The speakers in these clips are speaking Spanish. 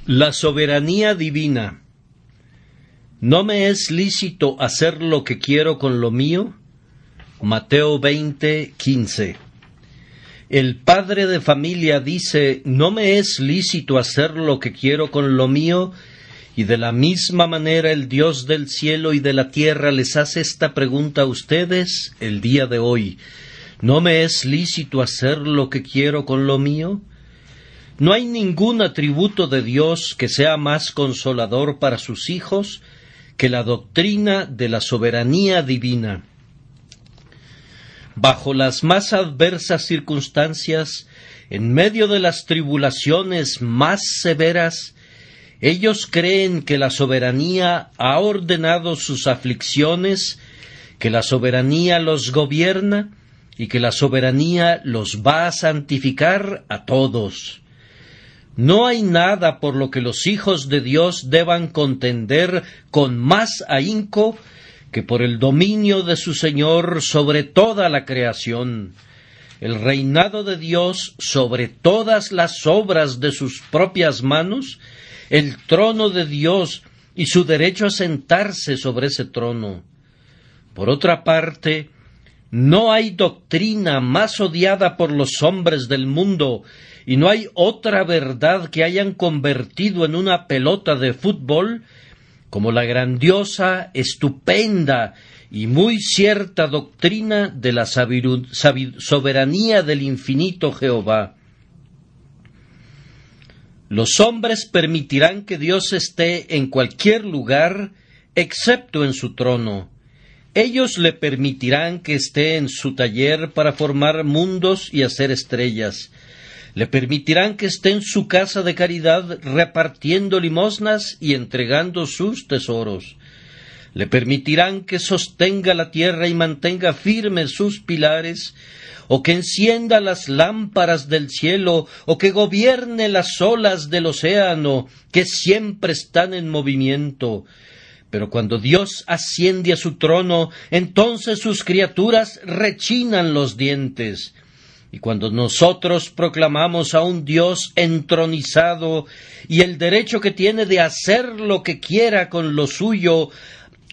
La soberanía divina. ¿No me es lícito hacer lo que quiero con lo mío? Mateo 20:15. El padre de familia dice, ¿no me es lícito hacer lo que quiero con lo mío? Y de la misma manera el Dios del cielo y de la tierra les hace esta pregunta a ustedes el día de hoy. ¿No me es lícito hacer lo que quiero con lo mío? No hay ningún atributo de Dios que sea más consolador para sus hijos que la doctrina de la soberanía divina. Bajo las más adversas circunstancias, en medio de las tribulaciones más severas, ellos creen que la soberanía ha ordenado sus aflicciones, que la soberanía los gobierna y que la soberanía los va a santificar a todos. No hay nada por lo que los hijos de Dios deban contender con más ahínco que por el dominio de su Señor sobre toda la creación, el reinado de Dios sobre todas las obras de sus propias manos, el trono de Dios y su derecho a sentarse sobre ese trono. Por otra parte, no hay doctrina más odiada por los hombres del mundo y no hay otra verdad que hayan convertido en una pelota de fútbol como la grandiosa, estupenda y muy cierta doctrina de la soberanía del infinito Jehová. Los hombres permitirán que Dios esté en cualquier lugar, excepto en su trono. Ellos le permitirán que esté en su taller para formar mundos y hacer estrellas. Le permitirán que esté en su casa de caridad repartiendo limosnas y entregando sus tesoros. Le permitirán que sostenga la tierra y mantenga firmes sus pilares, o que encienda las lámparas del cielo, o que gobierne las olas del océano, que siempre están en movimiento. Pero cuando Dios asciende a su trono, entonces sus criaturas rechinan los dientes. Y cuando nosotros proclamamos a un Dios entronizado y el derecho que tiene de hacer lo que quiera con lo suyo,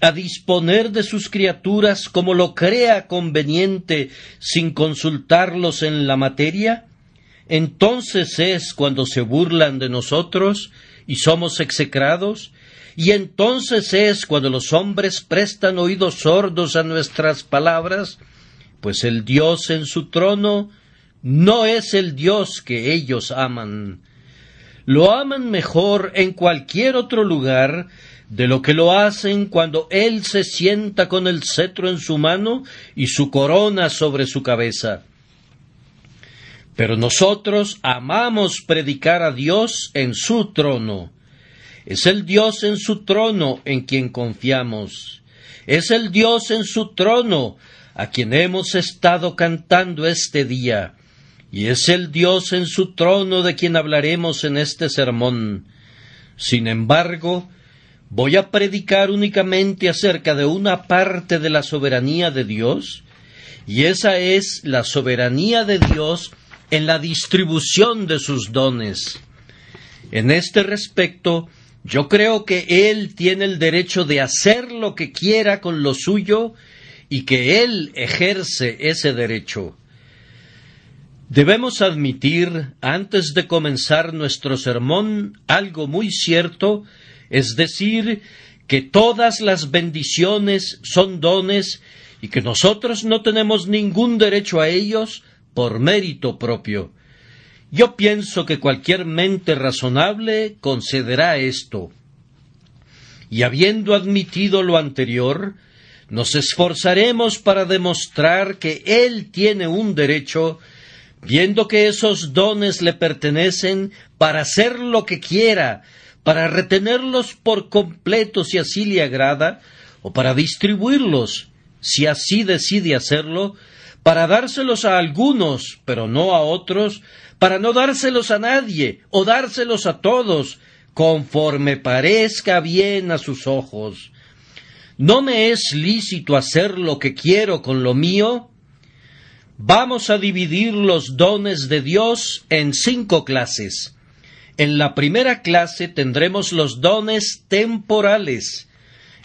a disponer de sus criaturas como lo crea conveniente sin consultarlos en la materia, entonces es cuando se burlan de nosotros y somos execrados, y entonces es cuando los hombres prestan oídos sordos a nuestras palabras, pues el Dios en su trono no es el Dios que ellos aman. Lo aman mejor en cualquier otro lugar de lo que lo hacen cuando Él se sienta con el cetro en su mano y su corona sobre su cabeza. Pero nosotros amamos predicar a Dios en su trono. Es el Dios en su trono en quien confiamos. Es el Dios en su trono a quien hemos estado cantando este día. Y es el Dios en su trono de quien hablaremos en este sermón. Sin embargo, voy a predicar únicamente acerca de una parte de la soberanía de Dios, y esa es la soberanía de Dios en la distribución de sus dones. En este respecto, yo creo que Él tiene el derecho de hacer lo que quiera con lo suyo y que Él ejerce ese derecho. Debemos admitir, antes de comenzar nuestro sermón, algo muy cierto, es decir, que todas las bendiciones son dones y que nosotros no tenemos ningún derecho a ellos por mérito propio. Yo pienso que cualquier mente razonable concederá esto. Y habiendo admitido lo anterior, nos esforzaremos para demostrar que Él tiene un derecho, viendo que esos dones le pertenecen para hacer lo que quiera, para retenerlos por completo si así le agrada, o para distribuirlos, si así decide hacerlo, para dárselos a algunos, pero no a otros, para no dárselos a nadie, o dárselos a todos, conforme parezca bien a sus ojos. ¿No me es lícito hacer lo que quiero con lo mío? Vamos a dividir los dones de Dios en 5 clases. En la primera clase tendremos los dones temporales,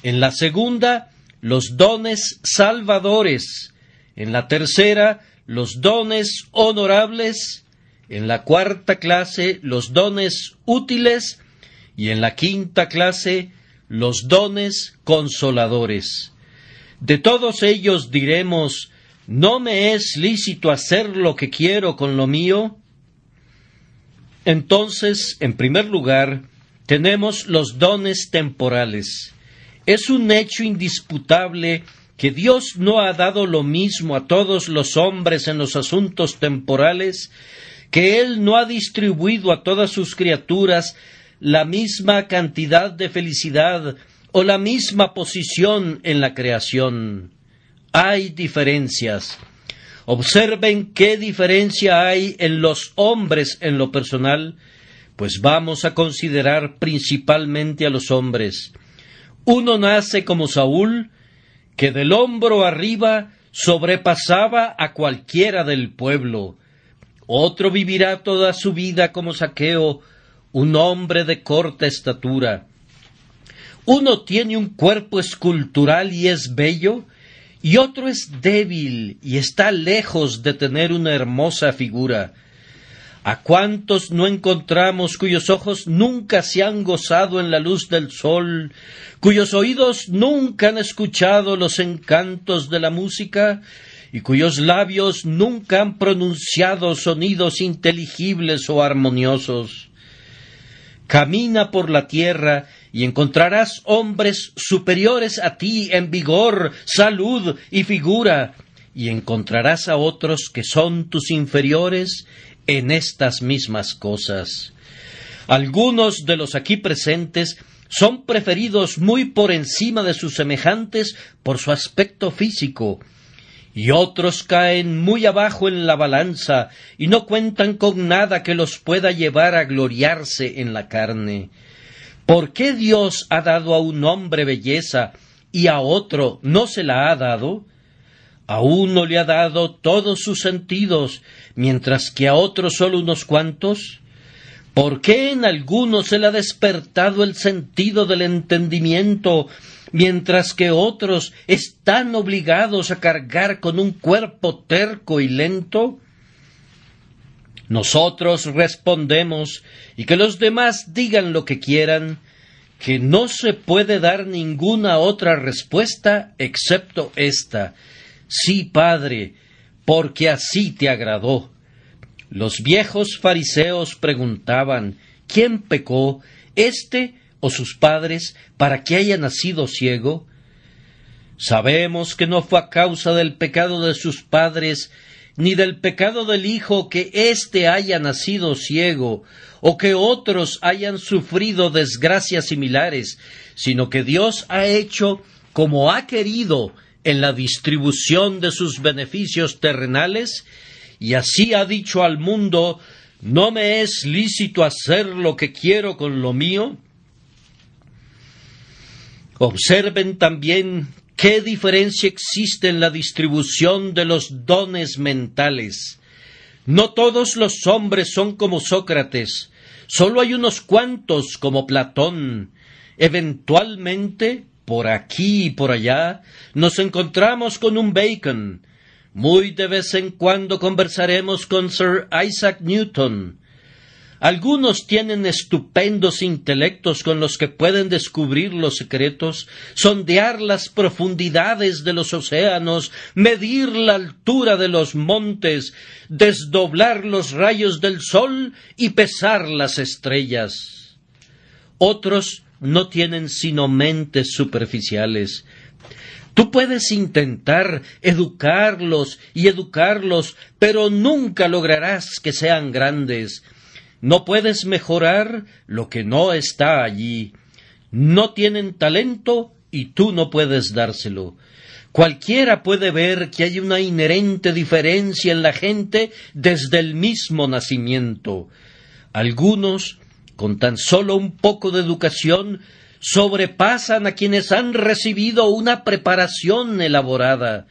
en la segunda los dones salvadores, en la tercera los dones honorables, en la cuarta clase los dones útiles y en la quinta clase los dones consoladores. De todos ellos diremos: ¿no me es lícito hacer lo que quiero con lo mío? Entonces, en primer lugar, tenemos los dones temporales. Es un hecho indisputable que Dios no ha dado lo mismo a todos los hombres en los asuntos temporales, que Él no ha distribuido a todas sus criaturas la misma cantidad de felicidad o la misma posición en la creación. Hay diferencias. Observen qué diferencia hay en los hombres en lo personal, pues vamos a considerar principalmente a los hombres. Uno nace como Saúl, que del hombro arriba sobrepasaba a cualquiera del pueblo. Otro vivirá toda su vida como Zaqueo, un hombre de corta estatura. Uno tiene un cuerpo escultural y es bello, y otro es débil y está lejos de tener una hermosa figura. ¿A cuántos no encontramos cuyos ojos nunca se han gozado en la luz del sol, cuyos oídos nunca han escuchado los encantos de la música, y cuyos labios nunca han pronunciado sonidos inteligibles o armoniosos? Camina por la tierra y encontrarás hombres superiores a ti en vigor, salud y figura, y encontrarás a otros que son tus inferiores en estas mismas cosas. Algunos de los aquí presentes son preferidos muy por encima de sus semejantes por su aspecto físico, y otros caen muy abajo en la balanza y no cuentan con nada que los pueda llevar a gloriarse en la carne. ¿Por qué Dios ha dado a un hombre belleza y a otro no se la ha dado? A uno le ha dado todos sus sentidos, mientras que a otro solo unos cuantos. ¿Por qué en algunos se le ha despertado el sentido del entendimiento, mientras que otros están obligados a cargar con un cuerpo terco y lento? Nosotros respondemos, y que los demás digan lo que quieran, que no se puede dar ninguna otra respuesta excepto esta: sí, Padre, porque así te agradó. Los viejos fariseos preguntaban: ¿quién pecó, éste o sus padres, para que haya nacido ciego? Sabemos que no fue a causa del pecado de sus padres, ni del pecado del hijo, que éste haya nacido ciego, o que otros hayan sufrido desgracias similares, sino que Dios ha hecho como ha querido en la distribución de sus beneficios terrenales, y así ha dicho al mundo: ¿no me es lícito hacer lo que quiero con lo mío? Observen también qué diferencia existe en la distribución de los dones mentales. No todos los hombres son como Sócrates, solo hay unos cuantos como Platón. Eventualmente, por aquí y por allá, nos encontramos con un Bacon. Muy de vez en cuando conversaremos con Sir Isaac Newton. Algunos tienen estupendos intelectos con los que pueden descubrir los secretos, sondear las profundidades de los océanos, medir la altura de los montes, desdoblar los rayos del sol y pesar las estrellas. Otros no tienen sino mentes superficiales. Tú puedes intentar educarlos, pero nunca lograrás que sean grandes. No puedes mejorar lo que no está allí. No tienen talento y tú no puedes dárselo. Cualquiera puede ver que hay una inherente diferencia en la gente desde el mismo nacimiento. Algunos, con tan solo un poco de educación, sobrepasan a quienes han recibido una preparación elaborada.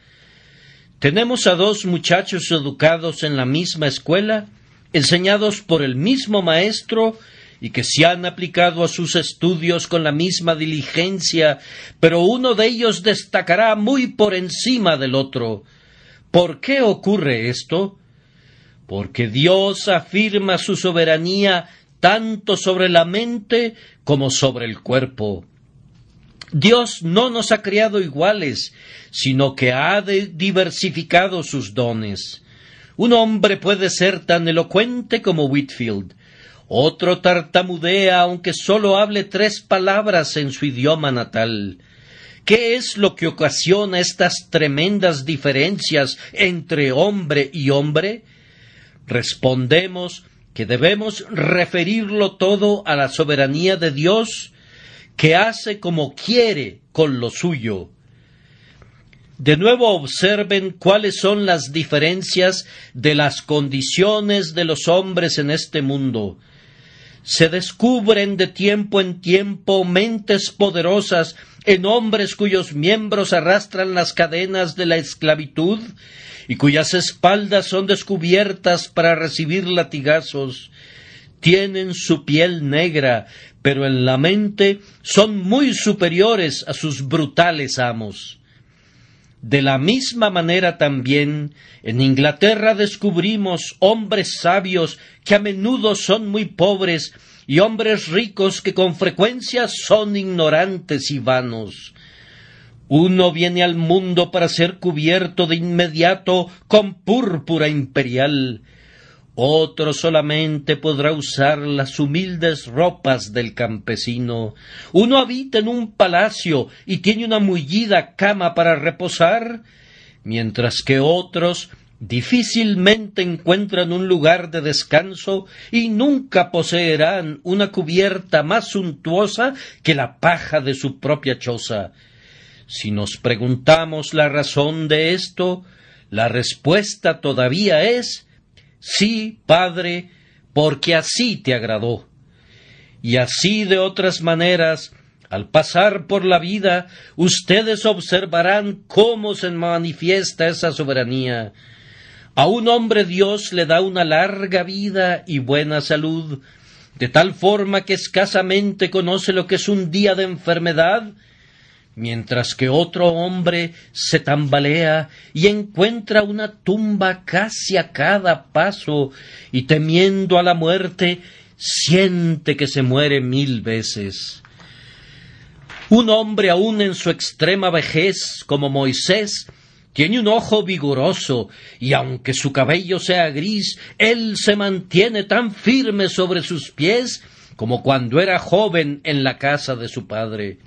Tenemos a dos muchachos educados en la misma escuela, enseñados por el mismo maestro y que se han aplicado a sus estudios con la misma diligencia, pero uno de ellos destacará muy por encima del otro. ¿Por qué ocurre esto? Porque Dios afirma su soberanía tanto sobre la mente como sobre el cuerpo. Dios no nos ha creado iguales, sino que ha diversificado sus dones. Un hombre puede ser tan elocuente como Whitefield, otro tartamudea aunque sólo hable 3 palabras en su idioma natal. ¿Qué es lo que ocasiona estas tremendas diferencias entre hombre y hombre? Respondemos que debemos referirlo todo a la soberanía de Dios, que hace como quiere con lo suyo. De nuevo observen cuáles son las diferencias de las condiciones de los hombres en este mundo. Se descubren de tiempo en tiempo mentes poderosas en hombres cuyos miembros arrastran las cadenas de la esclavitud y cuyas espaldas son descubiertas para recibir latigazos. Tienen su piel negra, pero en la mente son muy superiores a sus brutales amos. De la misma manera también, en Inglaterra descubrimos hombres sabios que a menudo son muy pobres y hombres ricos que con frecuencia son ignorantes y vanos. Uno viene al mundo para ser cubierto de inmediato con púrpura imperial. Otro solamente podrá usar las humildes ropas del campesino. Uno habita en un palacio y tiene una mullida cama para reposar, mientras que otros difícilmente encuentran un lugar de descanso y nunca poseerán una cubierta más suntuosa que la paja de su propia choza. Si nos preguntamos la razón de esto, la respuesta todavía es: sí, Padre, porque así te agradó. Y así de otras maneras, al pasar por la vida, ustedes observarán cómo se manifiesta esa soberanía. A un hombre Dios le da una larga vida y buena salud, de tal forma que escasamente conoce lo que es un día de enfermedad, mientras que otro hombre se tambalea y encuentra una tumba casi a cada paso, y temiendo a la muerte, siente que se muere 1000 veces. Un hombre aún en su extrema vejez, como Moisés, tiene un ojo vigoroso, y aunque su cabello sea gris, él se mantiene tan firme sobre sus pies como cuando era joven en la casa de su padre.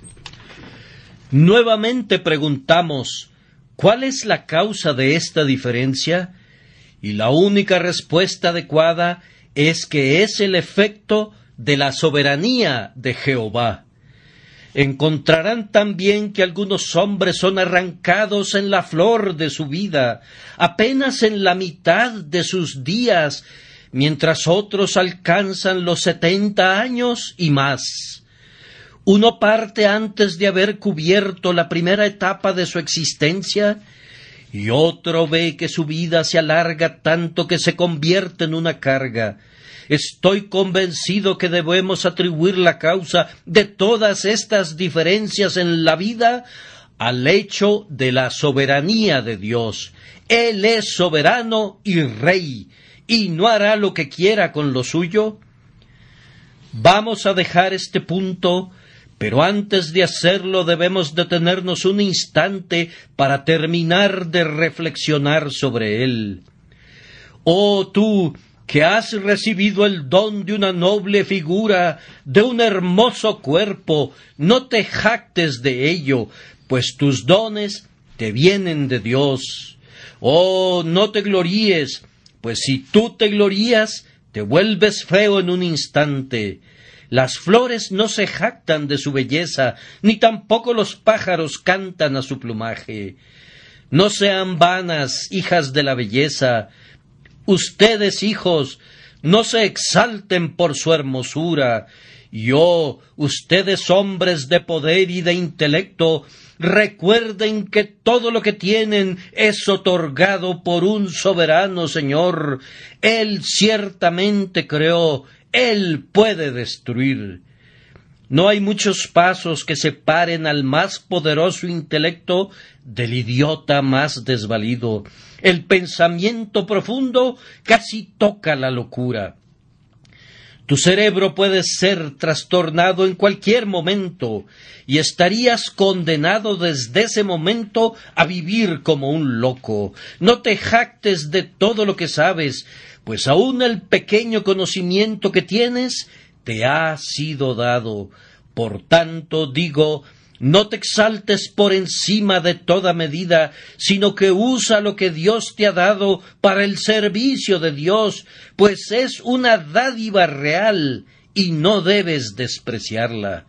Nuevamente preguntamos, ¿cuál es la causa de esta diferencia? Y la única respuesta adecuada es que es el efecto de la soberanía de Jehová. Encontrarán también que algunos hombres son arrancados en la flor de su vida, apenas en la mitad de sus días, mientras otros alcanzan los 70 años y más. Uno parte antes de haber cubierto la primera etapa de su existencia, y otro ve que su vida se alarga tanto que se convierte en una carga. Estoy convencido que debemos atribuir la causa de todas estas diferencias en la vida al hecho de la soberanía de Dios. Él es soberano y rey, y no hará lo que quiera con lo suyo. Vamos a dejar este punto, pero antes de hacerlo debemos detenernos un instante para terminar de reflexionar sobre él. Oh tú, que has recibido el don de una noble figura, de un hermoso cuerpo, no te jactes de ello, pues tus dones te vienen de Dios. Oh, no te gloríes, pues si tú te glorías, te vuelves feo en un instante. Las flores no se jactan de su belleza, ni tampoco los pájaros cantan a su plumaje. No sean vanas, hijas de la belleza. Ustedes, hijos, no se exalten por su hermosura. Y oh, ustedes, hombres de poder y de intelecto, recuerden que todo lo que tienen es otorgado por un soberano Señor. Él ciertamente creó Él puede destruir. No hay muchos pasos que separen al más poderoso intelecto del idiota más desvalido. El pensamiento profundo casi toca la locura. Tu cerebro puede ser trastornado en cualquier momento y estarías condenado desde ese momento a vivir como un loco. No te jactes de todo lo que sabes, pues aún el pequeño conocimiento que tienes te ha sido dado. Por tanto, digo, no te exaltes por encima de toda medida, sino que usa lo que Dios te ha dado para el servicio de Dios, pues es una dádiva real y no debes despreciarla.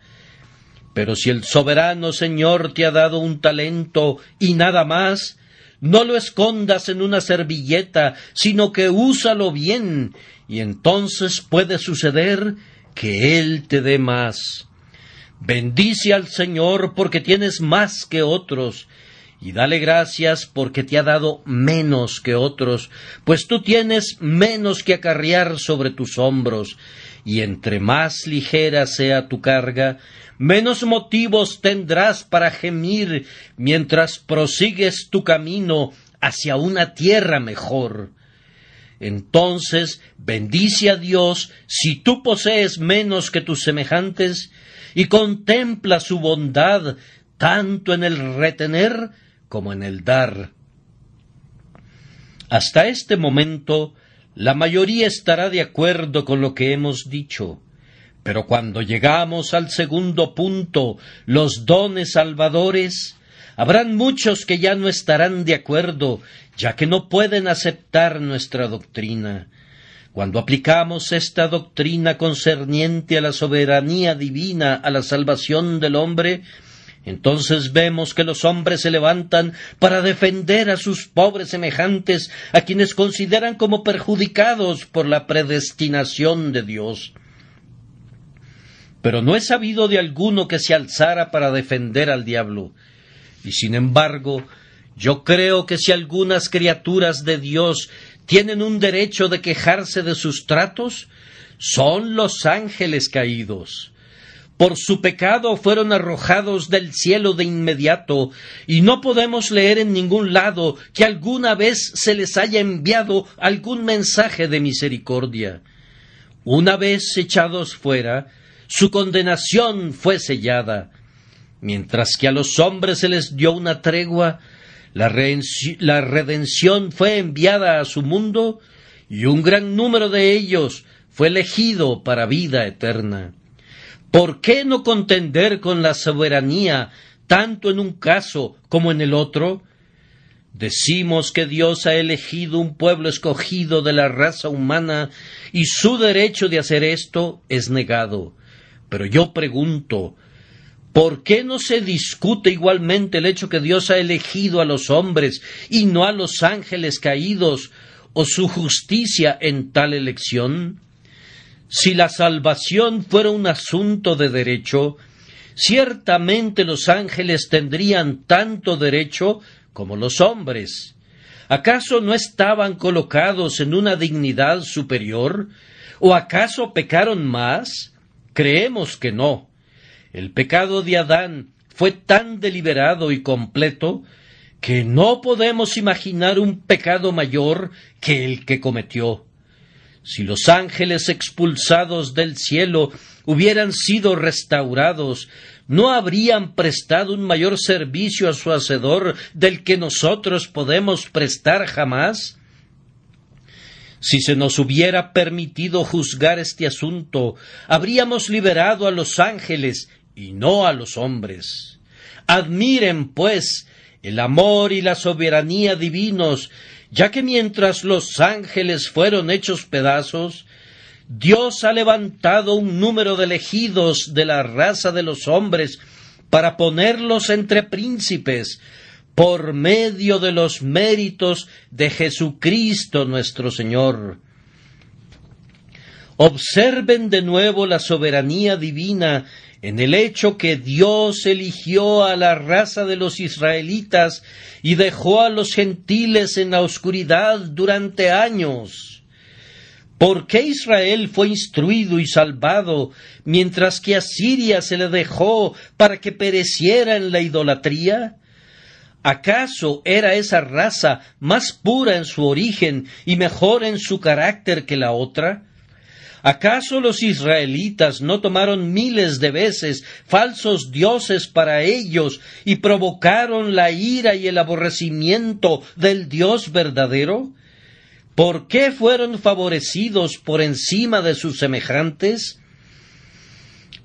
Pero si el soberano Señor te ha dado un talento y nada más, no lo escondas en una servilleta, sino que úsalo bien, y entonces puede suceder que Él te dé más. Bendice al Señor porque tienes más que otros, y dale gracias porque te ha dado menos que otros, pues tú tienes menos que acarrear sobre tus hombros, y entre más ligera sea tu carga, menos motivos tendrás para gemir mientras prosigues tu camino hacia una tierra mejor. Entonces bendice a Dios si tú posees menos que tus semejantes, y contempla su bondad tanto en el retener como en el dar. Hasta este momento, la mayoría estará de acuerdo con lo que hemos dicho, pero cuando llegamos al segundo punto, los dones salvadores, habrán muchos que ya no estarán de acuerdo, ya que no pueden aceptar nuestra doctrina. Cuando aplicamos esta doctrina concerniente a la soberanía divina, a la salvación del hombre, entonces vemos que los hombres se levantan para defender a sus pobres semejantes, a quienes consideran como perjudicados por la predestinación de Dios. Pero no he sabido de alguno que se alzara para defender al diablo, y sin embargo, yo creo que si algunas criaturas de Dios tienen un derecho de quejarse de sus tratos, son los ángeles caídos. Por su pecado fueron arrojados del cielo de inmediato, y no podemos leer en ningún lado que alguna vez se les haya enviado algún mensaje de misericordia. Una vez echados fuera, su condenación fue sellada. Mientras que a los hombres se les dio una tregua, la redención fue enviada a su mundo, y un gran número de ellos fue elegido para vida eterna. ¿Por qué no contender con la soberanía, tanto en un caso como en el otro? Decimos que Dios ha elegido un pueblo escogido de la raza humana, y su derecho de hacer esto es negado. Pero yo pregunto, ¿por qué no se discute igualmente el hecho que Dios ha elegido a los hombres y no a los ángeles caídos, o su justicia en tal elección? Si la salvación fuera un asunto de derecho, ciertamente los ángeles tendrían tanto derecho como los hombres. ¿Acaso no estaban colocados en una dignidad superior? ¿O acaso pecaron más? Creemos que no. El pecado de Adán fue tan deliberado y completo que no podemos imaginar un pecado mayor que el que cometió. Si los ángeles expulsados del cielo hubieran sido restaurados, ¿no habrían prestado un mayor servicio a su Hacedor del que nosotros podemos prestar jamás? Si se nos hubiera permitido juzgar este asunto, habríamos liberado a los ángeles y no a los hombres. Admiren, pues, el amor y la soberanía divinos, ya que mientras los ángeles fueron hechos pedazos, Dios ha levantado un número de elegidos de la raza de los hombres para ponerlos entre príncipes, por medio de los méritos de Jesucristo nuestro Señor. Observen de nuevo la soberanía divina en el hecho que Dios eligió a la raza de los israelitas y dejó a los gentiles en la oscuridad durante años. ¿Por qué Israel fue instruido y salvado, mientras que a Siria se le dejó para que pereciera en la idolatría? ¿Acaso era esa raza más pura en su origen y mejor en su carácter que la otra? ¿Acaso los israelitas no tomaron miles de veces falsos dioses para ellos y provocaron la ira y el aborrecimiento del Dios verdadero? ¿Por qué fueron favorecidos por encima de sus semejantes?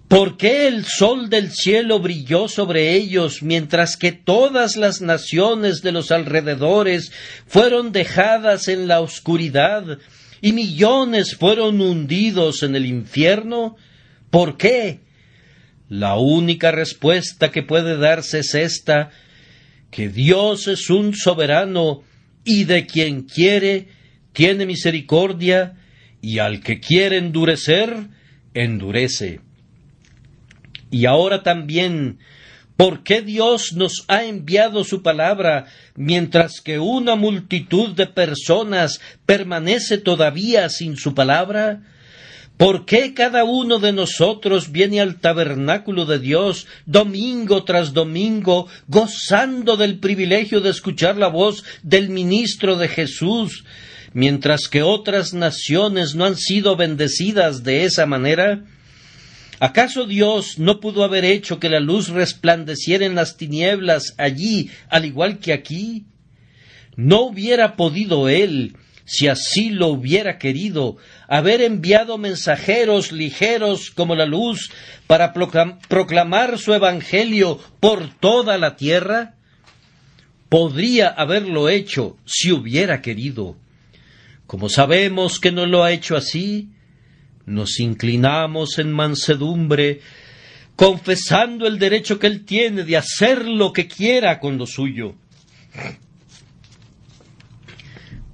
¿Por qué el sol del cielo brilló sobre ellos, mientras que todas las naciones de los alrededores fueron dejadas en la oscuridad y millones fueron hundidos en el infierno? ¿Por qué? La única respuesta que puede darse es esta: que Dios es un soberano y de quien quiere tiene misericordia, y al que quiere endurecer, endurece. Y ahora también, ¿por qué Dios nos ha enviado su palabra, mientras que una multitud de personas permanece todavía sin su palabra? ¿Por qué cada uno de nosotros viene al tabernáculo de Dios domingo tras domingo, gozando del privilegio de escuchar la voz del ministro de Jesús, mientras que otras naciones no han sido bendecidas de esa manera? ¿Acaso Dios no pudo haber hecho que la luz resplandeciera en las tinieblas allí, al igual que aquí? ¿No hubiera podido Él, si así lo hubiera querido, haber enviado mensajeros ligeros como la luz para proclamar su evangelio por toda la tierra? Podría haberlo hecho si hubiera querido. Como sabemos que no lo ha hecho así, nos inclinamos en mansedumbre, confesando el derecho que Él tiene de hacer lo que quiera con lo suyo.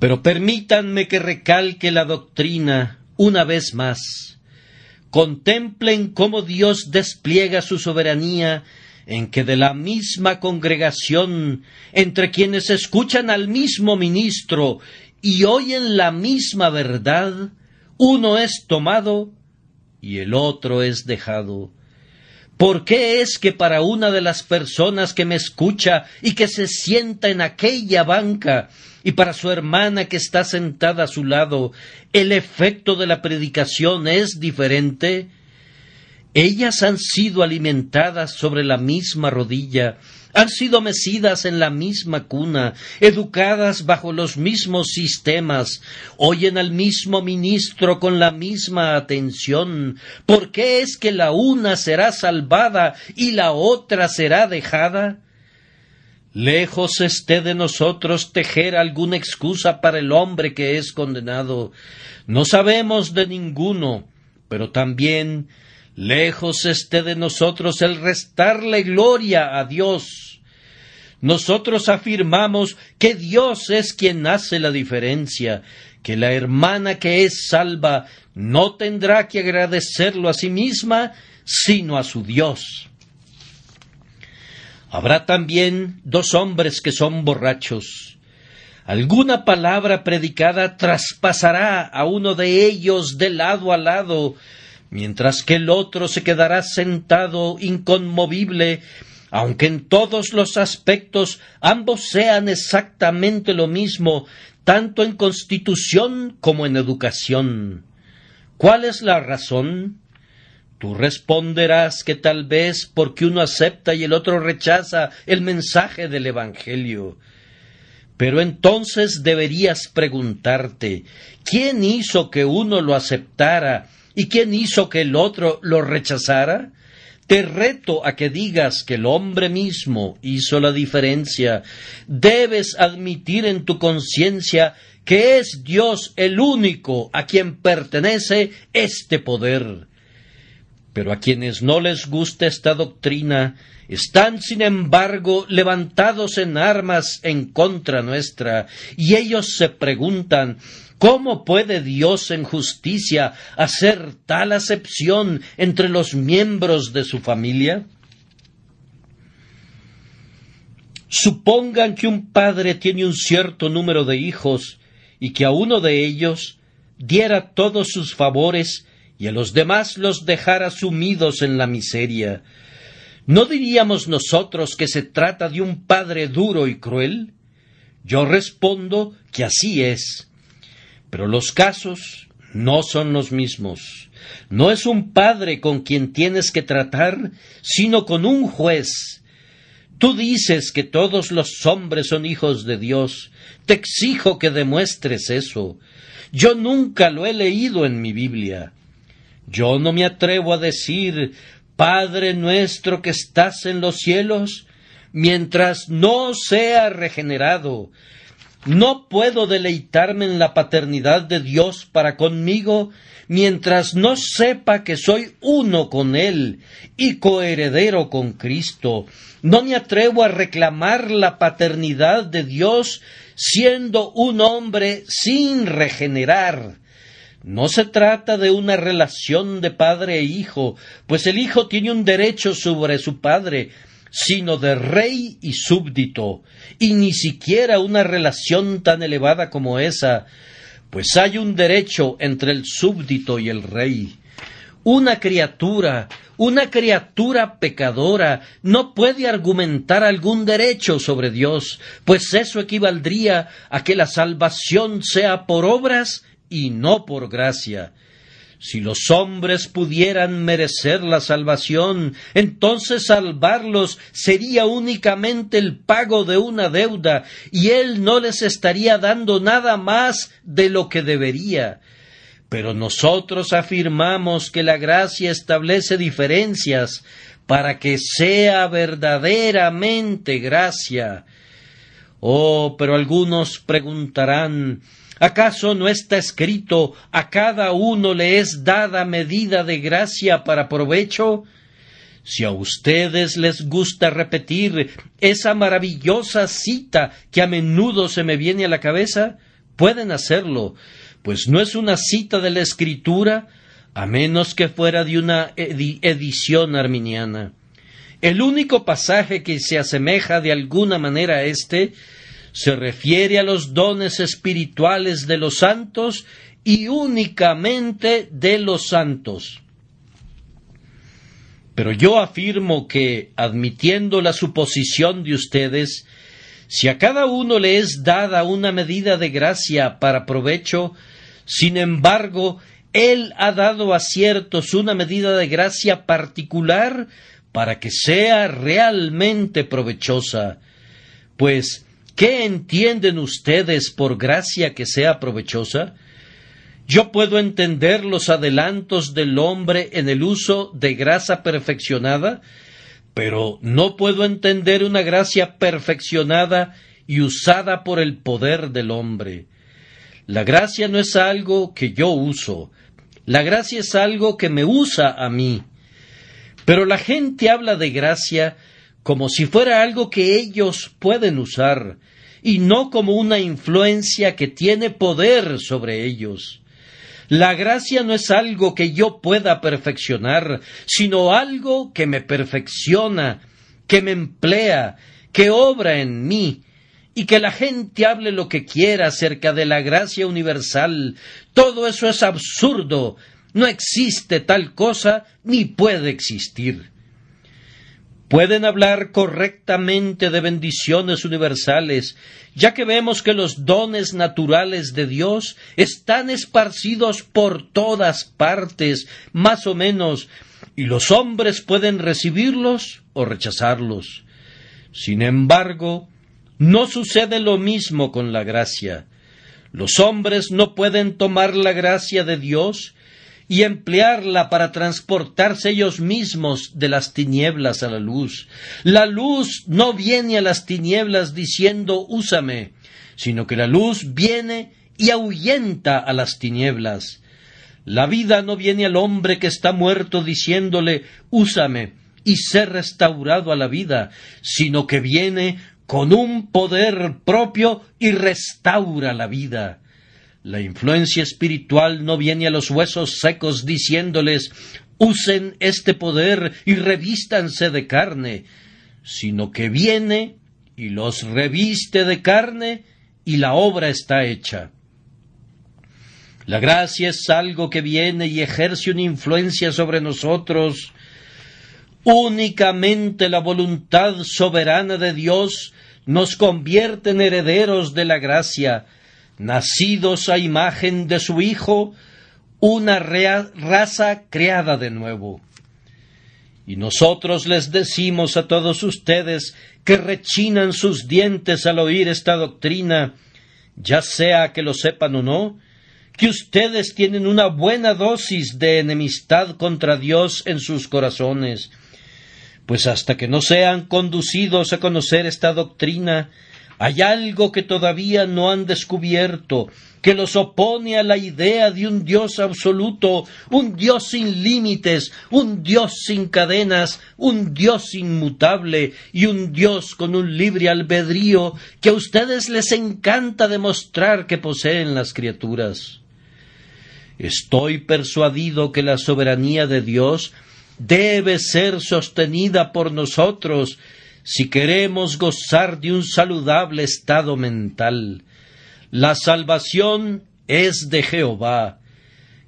Pero permítanme que recalque la doctrina una vez más. Contemplen cómo Dios despliega su soberanía, en que de la misma congregación, entre quienes escuchan al mismo ministro y oyen la misma verdad, uno es tomado y el otro es dejado. ¿Por qué es que para una de las personas que me escucha y que se sienta en aquella banca, y para su hermana que está sentada a su lado, el efecto de la predicación es diferente? Ellas han sido alimentadas sobre la misma rodilla, han sido mecidas en la misma cuna, educadas bajo los mismos sistemas, oyen al mismo ministro con la misma atención. ¿Por qué es que la una será salvada y la otra será dejada? Lejos esté de nosotros tejer alguna excusa para el hombre que es condenado. No sabemos de ninguno, pero también lejos esté de nosotros el restarle gloria a Dios. Nosotros afirmamos que Dios es quien hace la diferencia, que la hermana que es salva no tendrá que agradecerlo a sí misma, sino a su Dios. Habrá también dos hombres que son borrachos. Alguna palabra predicada traspasará a uno de ellos de lado a lado, mientras que el otro se quedará sentado inconmovible, aunque en todos los aspectos ambos sean exactamente lo mismo, tanto en constitución como en educación. ¿Cuál es la razón? Tú responderás que tal vez porque uno acepta y el otro rechaza el mensaje del Evangelio. Pero entonces deberías preguntarte, ¿quién hizo que uno lo aceptara y quién hizo que el otro lo rechazara? Te reto a que digas que el hombre mismo hizo la diferencia. Debes admitir en tu conciencia que es Dios el único a quien pertenece este poder. Pero a quienes no les gusta esta doctrina, están sin embargo levantados en armas en contra nuestra, y ellos se preguntan, ¿cómo puede Dios en justicia hacer tal acepción entre los miembros de su familia? Supongan que un padre tiene un cierto número de hijos, y que a uno de ellos diera todos sus favores y a los demás los dejara sumidos en la miseria. ¿No diríamos nosotros que se trata de un padre duro y cruel? Yo respondo que así es. Pero los casos no son los mismos. No es un padre con quien tienes que tratar, sino con un juez. Tú dices que todos los hombres son hijos de Dios. Te exijo que demuestres eso. Yo nunca lo he leído en mi Biblia. Yo no me atrevo a decir, Padre nuestro que estás en los cielos, mientras no sea regenerado. No puedo deleitarme en la paternidad de Dios para conmigo, mientras no sepa que soy uno con Él y coheredero con Cristo. No me atrevo a reclamar la paternidad de Dios siendo un hombre sin regenerar. No se trata de una relación de padre e hijo, pues el hijo tiene un derecho sobre su padre, sino de rey y súbdito, y ni siquiera una relación tan elevada como esa, pues hay un derecho entre el súbdito y el rey. Una criatura pecadora, no puede argumentar algún derecho sobre Dios, pues eso equivaldría a que la salvación sea por obras y no por gracia. Si los hombres pudieran merecer la salvación, entonces salvarlos sería únicamente el pago de una deuda, y Él no les estaría dando nada más de lo que debería. Pero nosotros afirmamos que la gracia establece diferencias para que sea verdaderamente gracia. Oh, pero algunos preguntarán, ¿acaso no está escrito, a cada uno le es dada medida de gracia para provecho? Si a ustedes les gusta repetir esa maravillosa cita que a menudo se me viene a la cabeza, pueden hacerlo, pues no es una cita de la Escritura, a menos que fuera de una edición arminiana. El único pasaje que se asemeja de alguna manera a este se refiere a los dones espirituales de los santos y únicamente de los santos. Pero yo afirmo que, admitiendo la suposición de ustedes, si a cada uno le es dada una medida de gracia para provecho, sin embargo, Él ha dado a ciertos una medida de gracia particular para que sea realmente provechosa. Pues, ¿qué entienden ustedes por gracia que sea provechosa? Yo puedo entender los adelantos del hombre en el uso de gracia perfeccionada, pero no puedo entender una gracia perfeccionada y usada por el poder del hombre. La gracia no es algo que yo uso, la gracia es algo que me usa a mí. Pero la gente habla de gracia como si fuera algo que ellos pueden usar, y no como una influencia que tiene poder sobre ellos. La gracia no es algo que yo pueda perfeccionar, sino algo que me perfecciona, que me emplea, que obra en mí, y que la gente hable lo que quiera acerca de la gracia universal. Todo eso es absurdo. No existe tal cosa, ni puede existir. Pueden hablar correctamente de bendiciones universales, ya que vemos que los dones naturales de Dios están esparcidos por todas partes, más o menos, y los hombres pueden recibirlos o rechazarlos. Sin embargo, no sucede lo mismo con la gracia. Los hombres no pueden tomar la gracia de Dios y emplearla para transportarse ellos mismos de las tinieblas a la luz. La luz no viene a las tinieblas diciendo úsame, sino que la luz viene y ahuyenta a las tinieblas. La vida no viene al hombre que está muerto diciéndole úsame y ser restaurado a la vida, sino que viene con un poder propio y restaura la vida. La influencia espiritual no viene a los huesos secos diciéndoles usen este poder y revístanse de carne, sino que viene y los reviste de carne y la obra está hecha. La gracia es algo que viene y ejerce una influencia sobre nosotros. Únicamente la voluntad soberana de Dios nos convierte en herederos de la gracia, nacidos a imagen de su Hijo, una raza creada de nuevo. Y nosotros les decimos a todos ustedes que rechinan sus dientes al oír esta doctrina, ya sea que lo sepan o no, que ustedes tienen una buena dosis de enemistad contra Dios en sus corazones, pues hasta que no sean conducidos a conocer esta doctrina, hay algo que todavía no han descubierto, que los opone a la idea de un Dios absoluto, un Dios sin límites, un Dios sin cadenas, un Dios inmutable y un Dios con un libre albedrío que a ustedes les encanta demostrar que poseen las criaturas. Estoy persuadido que la soberanía de Dios debe ser sostenida por nosotros si queremos gozar de un saludable estado mental. La salvación es de Jehová.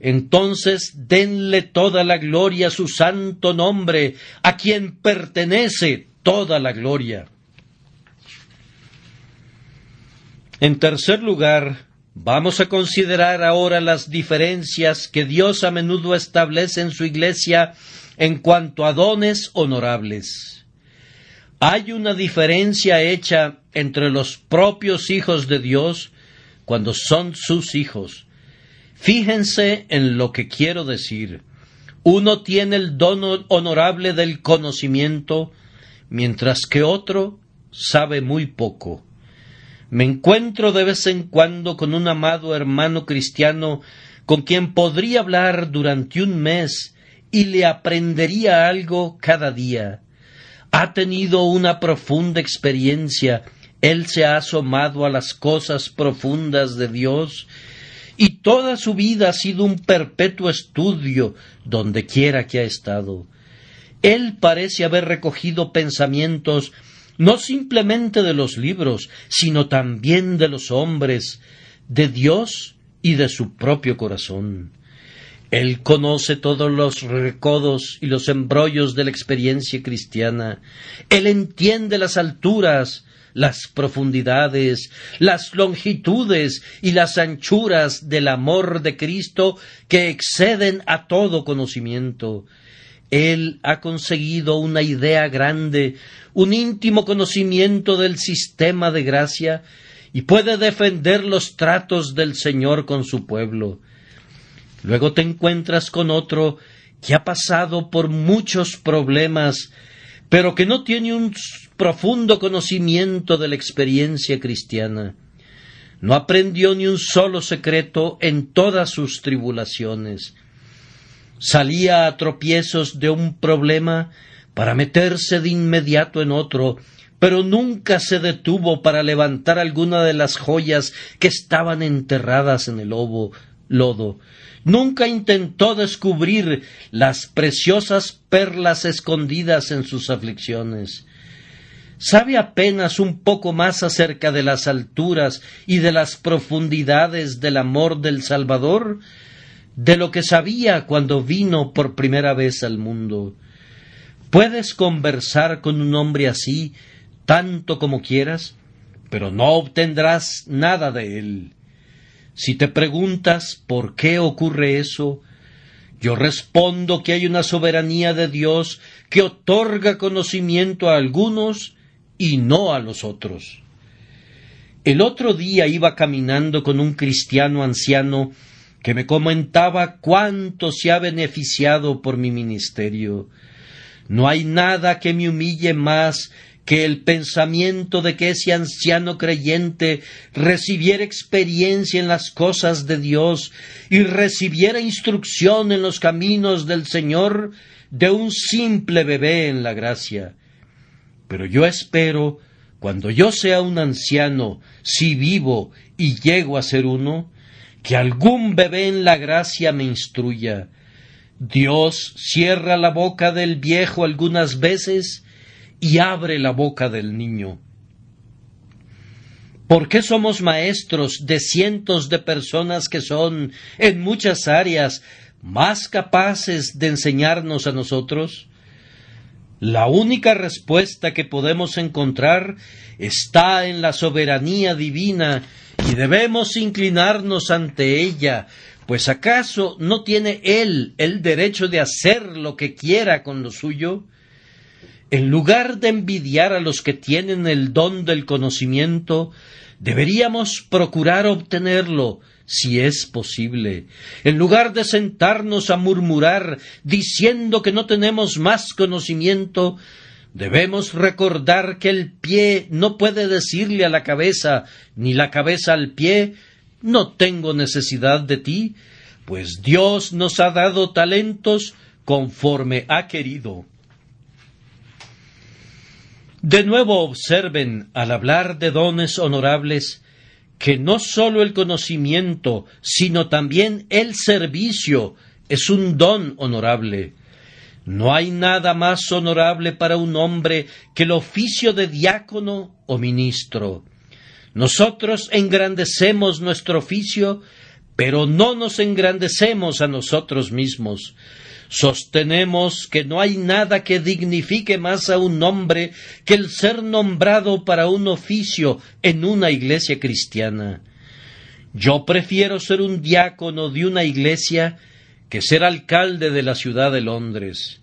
Entonces denle toda la gloria a su santo nombre, a quien pertenece toda la gloria. En tercer lugar, vamos a considerar ahora las diferencias que Dios a menudo establece en su iglesia en cuanto a dones honorables. Hay una diferencia hecha entre los propios hijos de Dios cuando son sus hijos. Fíjense en lo que quiero decir. Uno tiene el don honorable del conocimiento, mientras que otro sabe muy poco. Me encuentro de vez en cuando con un amado hermano cristiano con quien podría hablar durante un mes y le aprendería algo cada día. Ha tenido una profunda experiencia, él se ha asomado a las cosas profundas de Dios y toda su vida ha sido un perpetuo estudio donde quiera que ha estado. Él parece haber recogido pensamientos no simplemente de los libros, sino también de los hombres, de Dios y de su propio corazón. Él conoce todos los recodos y los embrollos de la experiencia cristiana. Él entiende las alturas, las profundidades, las longitudes y las anchuras del amor de Cristo que exceden a todo conocimiento. Él ha conseguido una idea grande, un íntimo conocimiento del sistema de gracia y puede defender los tratos del Señor con su pueblo. Luego te encuentras con otro que ha pasado por muchos problemas, pero que no tiene un profundo conocimiento de la experiencia cristiana. No aprendió ni un solo secreto en todas sus tribulaciones. Salía a tropiezos de un problema para meterse de inmediato en otro, pero nunca se detuvo para levantar alguna de las joyas que estaban enterradas en el lodo. Nunca intentó descubrir las preciosas perlas escondidas en sus aflicciones. Sabe apenas un poco más acerca de las alturas y de las profundidades del amor del Salvador de lo que sabía cuando vino por primera vez al mundo. Puedes conversar con un hombre así tanto como quieras, pero no obtendrás nada de él. Si te preguntas por qué ocurre eso, yo respondo que hay una soberanía de Dios que otorga conocimiento a algunos y no a los otros. El otro día iba caminando con un cristiano anciano que me comentaba cuánto se ha beneficiado por mi ministerio. No hay nada que me humille más que el pensamiento de que ese anciano creyente recibiera experiencia en las cosas de Dios y recibiera instrucción en los caminos del Señor de un simple bebé en la gracia. Pero yo espero, cuando yo sea un anciano, si vivo y llego a ser uno, que algún bebé en la gracia me instruya. Dios cierra la boca del viejo algunas veces y abre la boca del niño. ¿Por qué somos maestros de cientos de personas que son, en muchas áreas, más capaces de enseñarnos a nosotros? La única respuesta que podemos encontrar está en la soberanía divina y debemos inclinarnos ante ella, pues ¿acaso no tiene Él el derecho de hacer lo que quiera con lo suyo? En lugar de envidiar a los que tienen el don del conocimiento, deberíamos procurar obtenerlo, si es posible. En lugar de sentarnos a murmurar diciendo que no tenemos más conocimiento, debemos recordar que el pie no puede decirle a la cabeza, ni la cabeza al pie, no tengo necesidad de ti, pues Dios nos ha dado talentos conforme ha querido. De nuevo observen, al hablar de dones honorables, que no sólo el conocimiento, sino también el servicio es un don honorable. No hay nada más honorable para un hombre que el oficio de diácono o ministro. Nosotros engrandecemos nuestro oficio, pero no nos engrandecemos a nosotros mismos. Sostenemos que no hay nada que dignifique más a un hombre que el ser nombrado para un oficio en una iglesia cristiana. Yo prefiero ser un diácono de una iglesia que ser alcalde de la ciudad de Londres.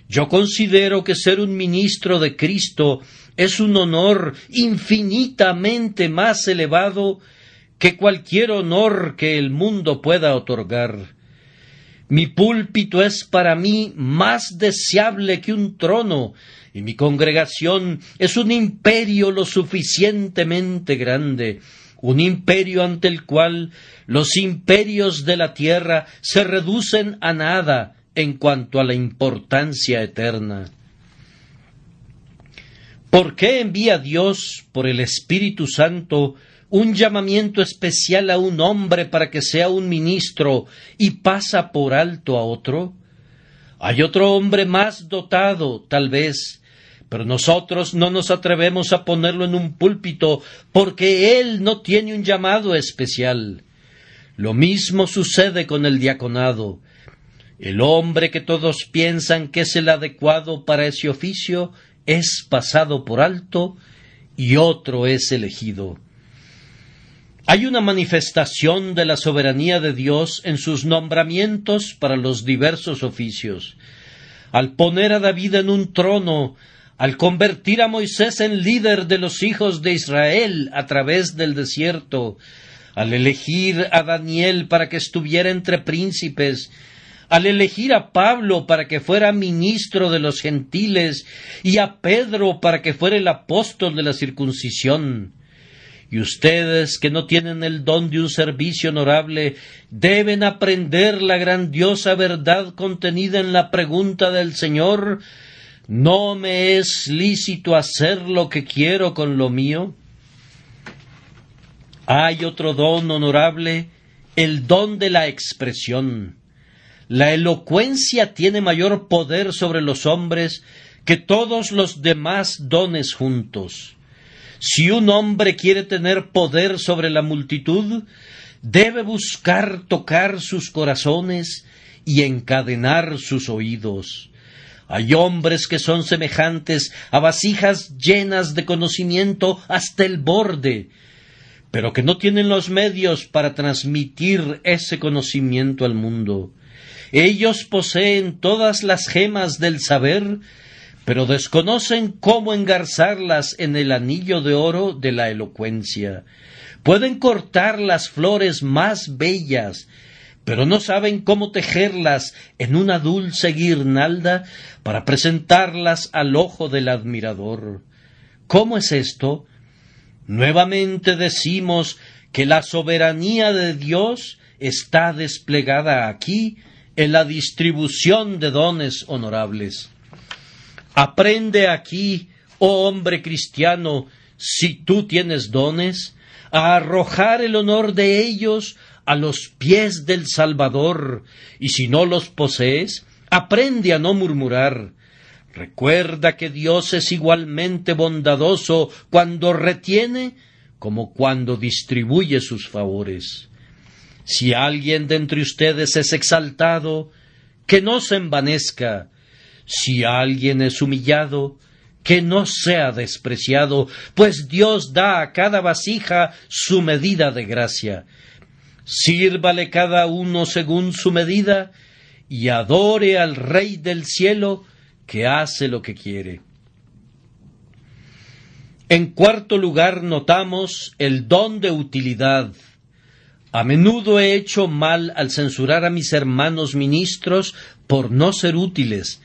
Yo considero que ser un ministro de Cristo es un honor infinitamente más elevado que cualquier honor que el mundo pueda otorgar. Mi púlpito es para mí más deseable que un trono, y mi congregación es un imperio lo suficientemente grande, un imperio ante el cual los imperios de la tierra se reducen a nada en cuanto a la importancia eterna. ¿Por qué envía Dios por el Espíritu Santo un llamamiento especial a un hombre para que sea un ministro y pasa por alto a otro? Hay otro hombre más dotado, tal vez, pero nosotros no nos atrevemos a ponerlo en un púlpito porque él no tiene un llamado especial. Lo mismo sucede con el diaconado. El hombre que todos piensan que es el adecuado para ese oficio es pasado por alto y otro es elegido. Hay una manifestación de la soberanía de Dios en sus nombramientos para los diversos oficios. Al poner a David en un trono, al convertir a Moisés en líder de los hijos de Israel a través del desierto, al elegir a Daniel para que estuviera entre príncipes, al elegir a Pablo para que fuera ministro de los gentiles y a Pedro para que fuera el apóstol de la circuncisión. Y ustedes que no tienen el don de un servicio honorable deben aprender la grandiosa verdad contenida en la pregunta del Señor: ¿no me es lícito hacer lo que quiero con lo mío? Hay otro don honorable, el don de la expresión. La elocuencia tiene mayor poder sobre los hombres que todos los demás dones juntos. Si un hombre quiere tener poder sobre la multitud, debe buscar tocar sus corazones y encadenar sus oídos. Hay hombres que son semejantes a vasijas llenas de conocimiento hasta el borde, pero que no tienen los medios para transmitir ese conocimiento al mundo. Ellos poseen todas las gemas del saber, pero desconocen cómo engarzarlas en el anillo de oro de la elocuencia. Pueden cortar las flores más bellas, pero no saben cómo tejerlas en una dulce guirnalda para presentarlas al ojo del admirador. ¿Cómo es esto? Nuevamente decimos que la soberanía de Dios está desplegada aquí en la distribución de dones honorables. Aprende aquí, oh hombre cristiano, si tú tienes dones, a arrojar el honor de ellos a los pies del Salvador, y si no los posees, aprende a no murmurar. Recuerda que Dios es igualmente bondadoso cuando retiene como cuando distribuye sus favores. Si alguien de entre ustedes es exaltado, que no se envanezca. Si alguien es humillado, que no sea despreciado, pues Dios da a cada vasija su medida de gracia. Sírvale cada uno según su medida, y adore al Rey del cielo, que hace lo que quiere. En cuarto lugar, notamos el don de utilidad. A menudo he hecho mal al censurar a mis hermanos ministros por no ser útiles.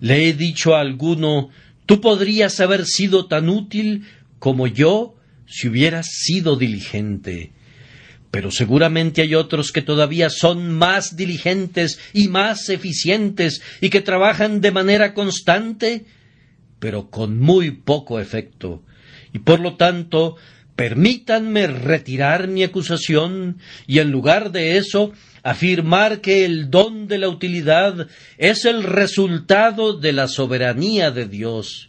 Le he dicho a alguno: tú podrías haber sido tan útil como yo si hubieras sido diligente. Pero seguramente hay otros que todavía son más diligentes y más eficientes y que trabajan de manera constante, pero con muy poco efecto. Y por lo tanto, permítanme retirar mi acusación y en lugar de eso afirmar que el don de la utilidad es el resultado de la soberanía de Dios.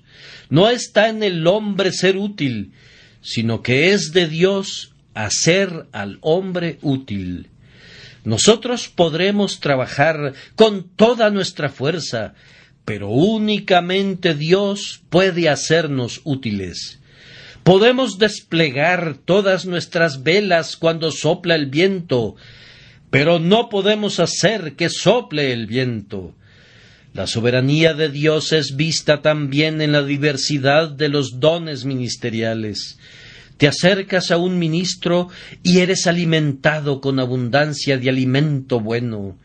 No está en el hombre ser útil, sino que es de Dios hacer al hombre útil. Nosotros podremos trabajar con toda nuestra fuerza, pero únicamente Dios puede hacernos útiles. Podemos desplegar todas nuestras velas cuando sopla el viento, pero no podemos hacer que sople el viento. La soberanía de Dios es vista también en la diversidad de los dones ministeriales. Te acercas a un ministro y eres alimentado con abundancia de alimento bueno.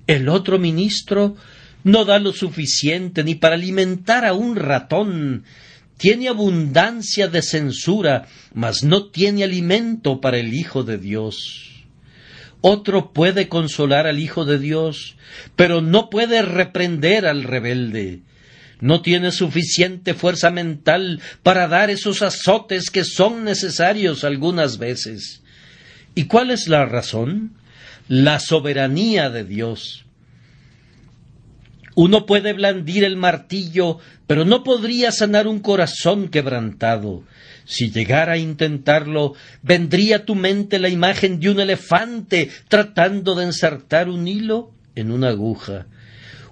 El otro ministro no da lo suficiente ni para alimentar a un ratón. Tiene abundancia de censura, mas no tiene alimento para el Hijo de Dios. Otro puede consolar al Hijo de Dios, pero no puede reprender al rebelde. No tiene suficiente fuerza mental para dar esos azotes que son necesarios algunas veces. ¿Y cuál es la razón? La soberanía de Dios. Uno puede blandir el martillo, pero no podría sanar un corazón quebrantado. Si llegara a intentarlo, vendría a tu mente la imagen de un elefante tratando de ensartar un hilo en una aguja.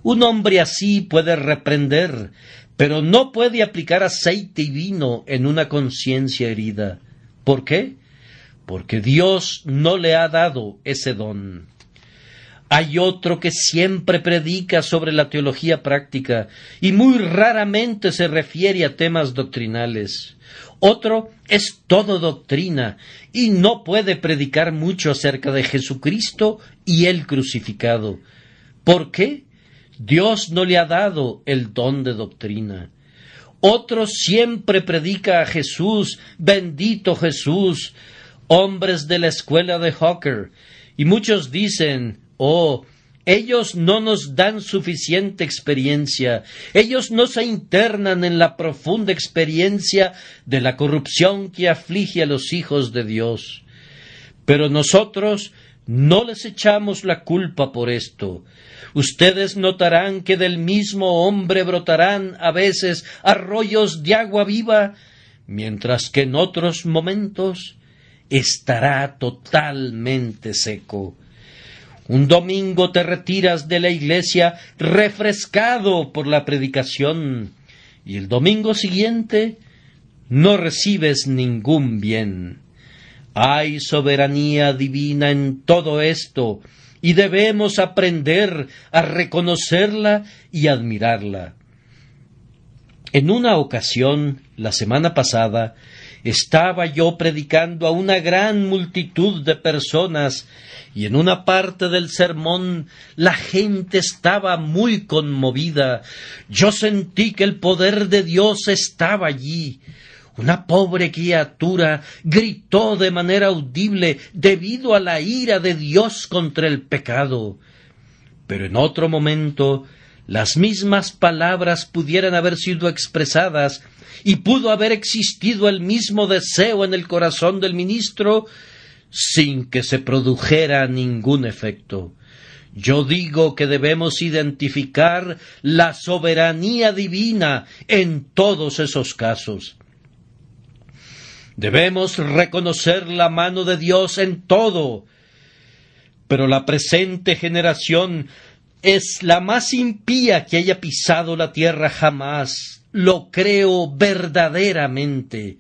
Un hombre así puede reprender, pero no puede aplicar aceite y vino en una conciencia herida. ¿Por qué? Porque Dios no le ha dado ese don. Hay otro que siempre predica sobre la teología práctica y muy raramente se refiere a temas doctrinales. Otro es todo doctrina y no puede predicar mucho acerca de Jesucristo y el crucificado. ¿Por qué? Dios no le ha dado el don de doctrina. Otro siempre predica a Jesús, bendito Jesús, hombres de la escuela de Hawker, y muchos dicen: oh, ellos no nos dan suficiente experiencia, ellos no se internan en la profunda experiencia de la corrupción que aflige a los hijos de Dios. Pero nosotros no les echamos la culpa por esto. Ustedes notarán que del mismo hombre brotarán a veces arroyos de agua viva, mientras que en otros momentos estará totalmente seco. Un domingo te retiras de la iglesia refrescado por la predicación y el domingo siguiente no recibes ningún bien. Hay soberanía divina en todo esto y debemos aprender a reconocerla y admirarla. En una ocasión, la semana pasada, estaba yo predicando a una gran multitud de personas y en una parte del sermón la gente estaba muy conmovida. Yo sentí que el poder de Dios estaba allí. Una pobre criatura gritó de manera audible debido a la ira de Dios contra el pecado. Pero en otro momento las mismas palabras pudieran haber sido expresadas y pudo haber existido el mismo deseo en el corazón del ministro sin que se produjera ningún efecto. Yo digo que debemos identificar la soberanía divina en todos esos casos. Debemos reconocer la mano de Dios en todo. Pero la presente generación es la más impía que haya pisado la tierra jamás. Lo creo verdaderamente.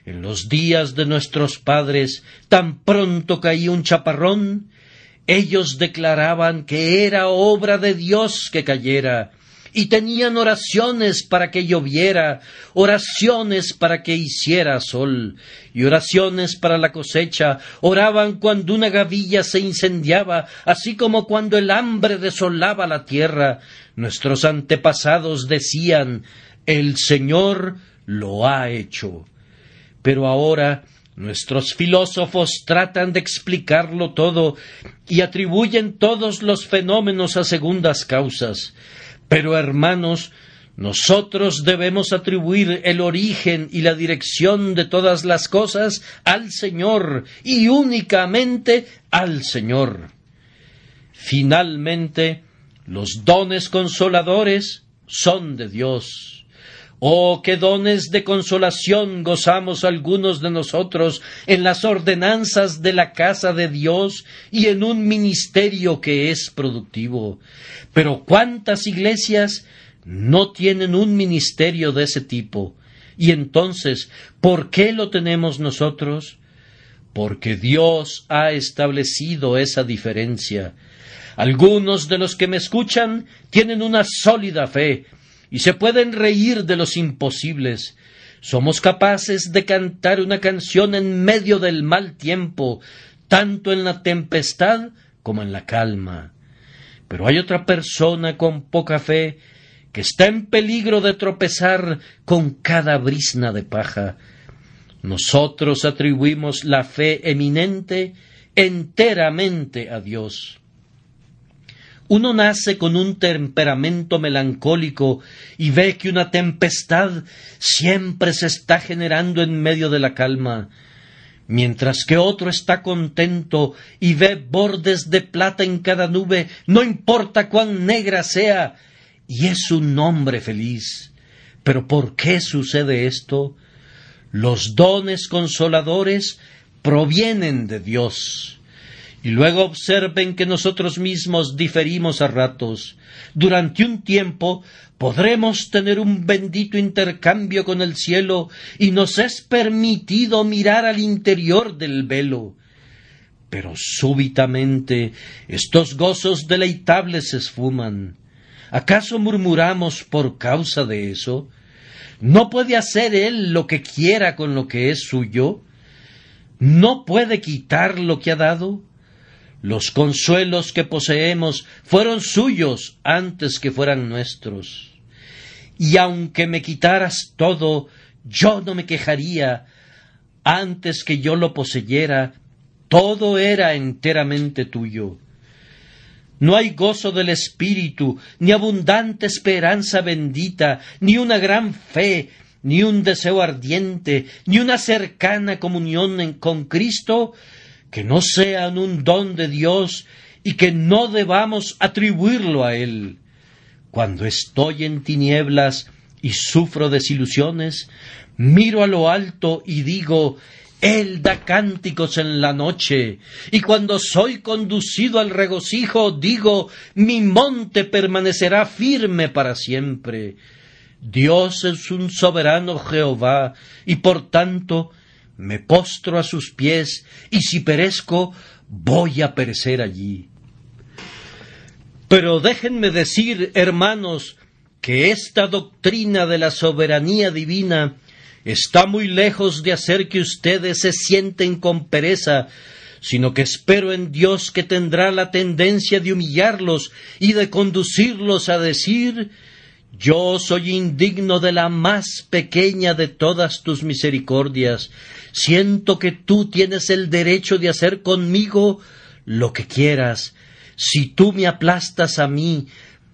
En los días de nuestros padres, tan pronto caía un chaparrón, ellos declaraban que era obra de Dios que cayera, y tenían oraciones para que lloviera, oraciones para que hiciera sol, y oraciones para la cosecha. Oraban cuando una gavilla se incendiaba, así como cuando el hambre desolaba la tierra. Nuestros antepasados decían: el Señor lo ha hecho. Pero ahora nuestros filósofos tratan de explicarlo todo y atribuyen todos los fenómenos a segundas causas. Pero, hermanos, nosotros debemos atribuir el origen y la dirección de todas las cosas al Señor, y únicamente al Señor. Finalmente, los dones consoladores son de Dios. Oh, qué dones de consolación gozamos algunos de nosotros en las ordenanzas de la casa de Dios y en un ministerio que es productivo. Pero ¿cuántas iglesias no tienen un ministerio de ese tipo? Y entonces, ¿por qué lo tenemos nosotros? Porque Dios ha establecido esa diferencia. Algunos de los que me escuchan tienen una sólida fe y se pueden reír de los imposibles. Somos capaces de cantar una canción en medio del mal tiempo, tanto en la tempestad como en la calma. Pero hay otra persona con poca fe que está en peligro de tropezar con cada brizna de paja. Nosotros atribuimos la fe eminente enteramente a Dios. Uno nace con un temperamento melancólico y ve que una tempestad siempre se está generando en medio de la calma, mientras que otro está contento y ve bordes de plata en cada nube, no importa cuán negra sea, y es un hombre feliz. ¿Pero por qué sucede esto? Los dones consoladores provienen de Dios. Y luego observen que nosotros mismos diferimos a ratos. Durante un tiempo podremos tener un bendito intercambio con el cielo y nos es permitido mirar al interior del velo. Pero súbitamente estos gozos deleitables se esfuman. ¿Acaso murmuramos por causa de eso? ¿No puede hacer Él lo que quiera con lo que es suyo? ¿No puede quitar lo que ha dado? Los consuelos que poseemos fueron suyos antes que fueran nuestros. Y aunque me quitaras todo, yo no me quejaría. Antes que yo lo poseyera, todo era enteramente tuyo. No hay gozo del espíritu, ni abundante esperanza bendita, ni una gran fe, ni un deseo ardiente, ni una cercana comunión con Cristo, que no sean un don de Dios y que no debamos atribuirlo a Él. Cuando estoy en tinieblas y sufro desilusiones, miro a lo alto y digo: Él da cánticos en la noche. Y cuando soy conducido al regocijo, digo: mi monte permanecerá firme para siempre. Dios es un soberano Jehová, y por tanto me postro a sus pies, y si perezco, voy a perecer allí. Pero déjenme decir, hermanos, que esta doctrina de la soberanía divina está muy lejos de hacer que ustedes se sienten con pereza, sino que espero en Dios que tendrá la tendencia de humillarlos y de conducirlos a decir: yo soy indigno de la más pequeña de todas tus misericordias. Siento que tú tienes el derecho de hacer conmigo lo que quieras. Si tú me aplastas a mí,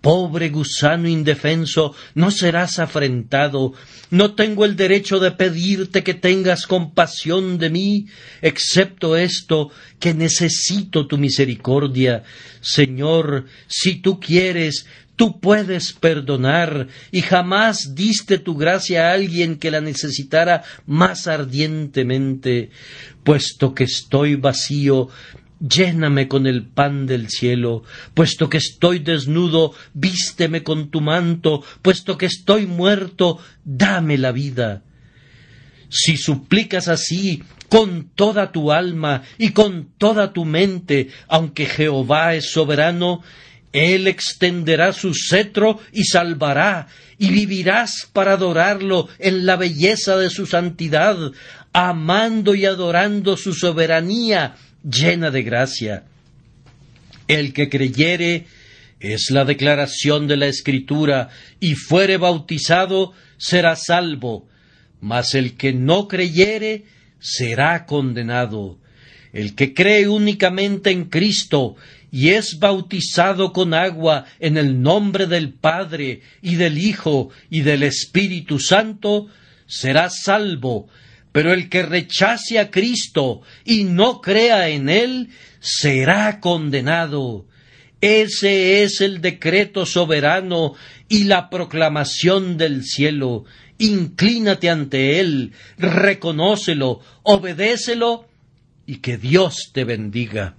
pobre gusano indefenso, no serás afrentado. No tengo el derecho de pedirte que tengas compasión de mí, excepto esto, que necesito tu misericordia. Señor, si tú quieres, Tú puedes perdonar y jamás diste tu gracia a alguien que la necesitara más ardientemente. Puesto que estoy vacío, lléname con el pan del cielo. Puesto que estoy desnudo, vísteme con tu manto. Puesto que estoy muerto, dame la vida. Si suplicas así, con toda tu alma y con toda tu mente, aunque Jehová es soberano, Él extenderá su cetro y salvará, y vivirás para adorarlo en la belleza de su santidad, amando y adorando su soberanía llena de gracia. El que creyere, es la declaración de la Escritura, y fuere bautizado, será salvo, mas el que no creyere, será condenado. El que cree únicamente en Cristo y es bautizado con agua en el nombre del Padre y del Hijo y del Espíritu Santo, será salvo, pero el que rechace a Cristo y no crea en Él, será condenado. Ese es el decreto soberano y la proclamación del cielo. Inclínate ante Él, reconócelo, obedécelo, y que Dios te bendiga.